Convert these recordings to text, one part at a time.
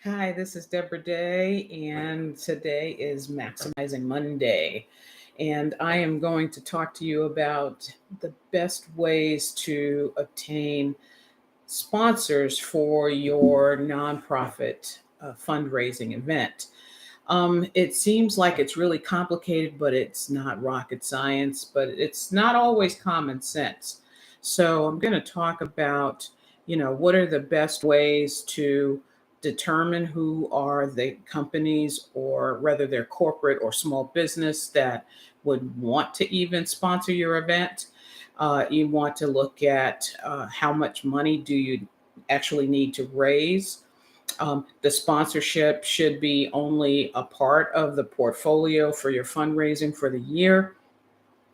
Hi, this is Deborah Day, and today is Maximizing Monday. And I am going to talk to you about the best ways to obtain sponsors for your nonprofit fundraising event. It seems like it's really complicated, but it's not rocket science, but it's not always common sense. So I'm going to talk about, what are the best ways to determine who are the companies or whether they're corporate or small business that would want to even sponsor your event. You want to look at how much money do you actually need to raise. The sponsorship should be only a part of the portfolio for your fundraising for the year.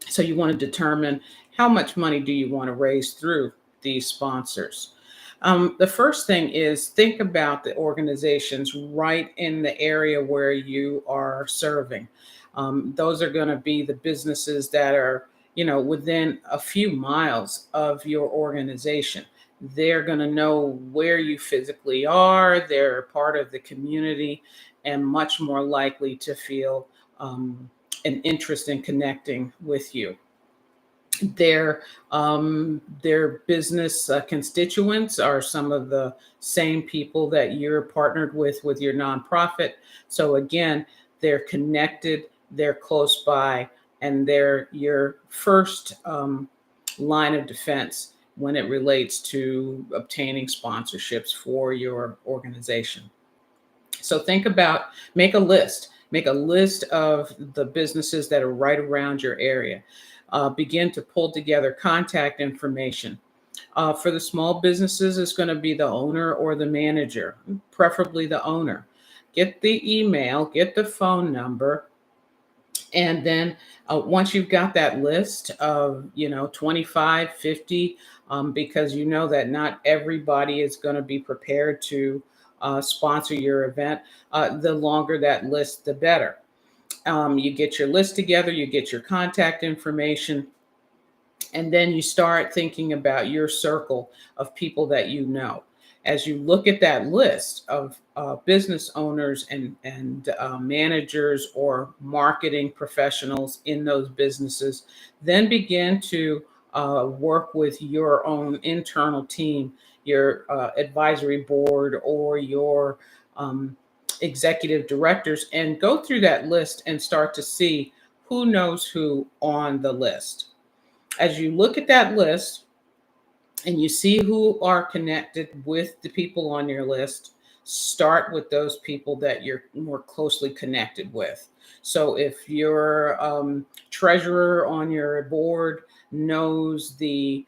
So you want to determine how much money do you want to raise through these sponsors. The first thing is think about the organizations right in the area where you are serving. Those are going to be the businesses that are, within a few miles of your organization. They're going to know where you physically are. They're part of the community and much more likely to feel an interest in connecting with you. Their business constituents are some of the same people that you're partnered with your nonprofit. So again, they're connected, they're close by, and they're your first line of defense when it relates to obtaining sponsorships for your organization. So think about, make a list of the businesses that are right around your area. Begin to pull together contact information. For the small businesses, it's going to be the owner or the manager, preferably the owner. Get the email, get the phone number, and then once you've got that list of 25, 50, because you know that not everybody is going to be prepared to sponsor your event, the longer that list the better. You get your list together, you get your contact information, and then you start thinking about your circle of people that you know. As you look at that list of business owners and managers or marketing professionals in those businesses, then begin to work with your own internal team, your advisory board, or your um, executive directors, and go through that list and start to see who knows who on the list. As you look at that list and you see who are connected with the people on your list, start with those people that you're more closely connected with. So if your treasurer on your board knows the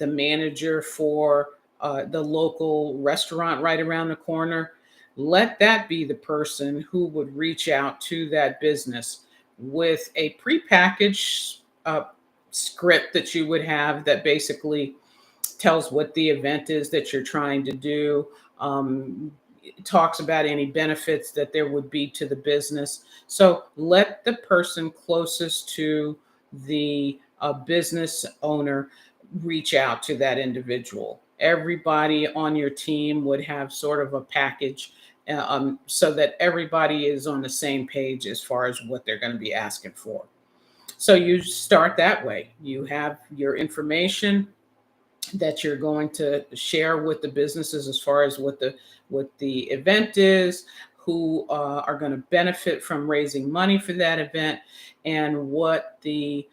manager for the local restaurant right around the corner, let that be the person who would reach out to that business with a prepackaged script that you would have that basically tells what the event is that you're trying to do, talks about any benefits that there would be to the business. So let the person closest to the business owner reach out to that individual. Everybody on your team would have sort of a package so that everybody is on the same page as far as what they're going to be asking for. So you start that way. You have your information that you're going to share with the businesses as far as what the event is, who are going to benefit from raising money for that event, and what the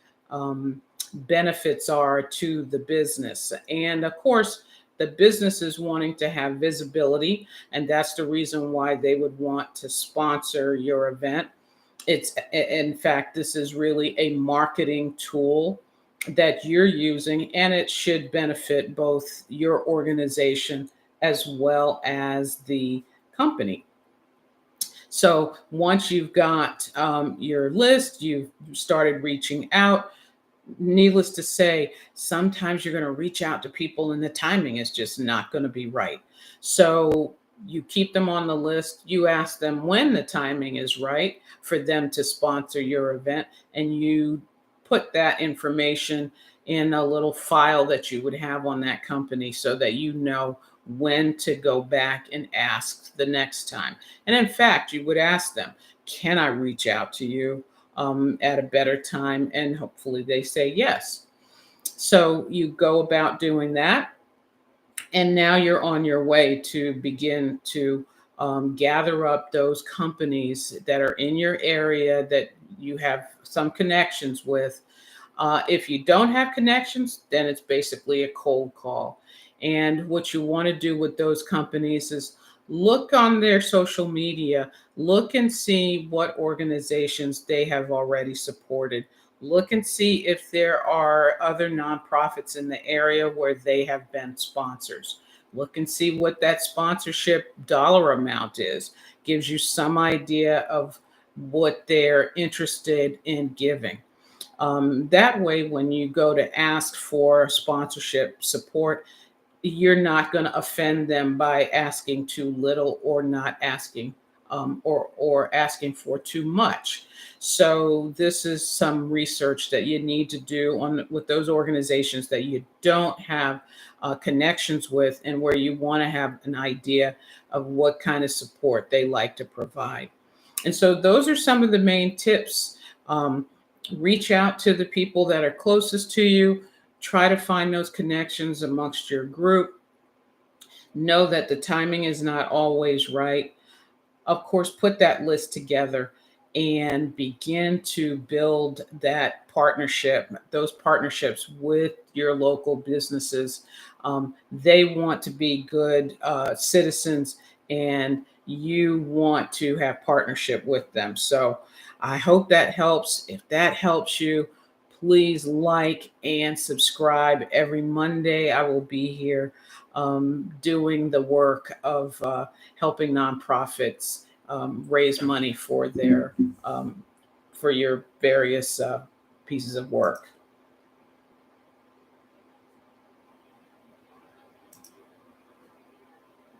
benefits are to the business. And of course, the business is wanting to have visibility, and that's the reason why they would want to sponsor your event. It's in fact, this is really a marketing tool that you're using, and it should benefit both your organization as well as the company. So once you've got your list, you've started reaching out. Needless to say, sometimes you're going to reach out to people and the timing is just not going to be right. So you keep them on the list. You ask them when the timing is right for them to sponsor your event, and you put that information in a little file that you would have on that company so that you know when to go back and ask the next time. And in fact, you would ask them, can I reach out to you at a better time? And hopefully they say yes. So you go about doing that, and now you're on your way to begin to gather up those companies that are in your area that you have some connections with. If you don't have connections, then it's basically a cold call. And what you want to do with those companies is look on their social media, look and see what organizations they have already supported. Look and see if there are other nonprofits in the area where they have been sponsors. Look and see what that sponsorship dollar amount is. Gives you some idea of what they're interested in giving. That way, when you go to ask for sponsorship support, you're not going to offend them by asking too little or not asking or asking for too much. So this is some research that you need to do on with those organizations that you don't have connections with, and where you want to have an idea of what kind of support they like to provide. And so those are some of the main tips. Reach out to the people that are closest to you. Try to find those connections amongst your group. Know that the timing is not always right. Of course, put that list together and begin to build that partnership, those partnerships with your local businesses. They want to be good citizens, and you want to have partnership with them. So I hope that helps. If that helps you, please like and subscribe. Every Monday, I will be here doing the work of helping nonprofits raise money for their for your various pieces of work.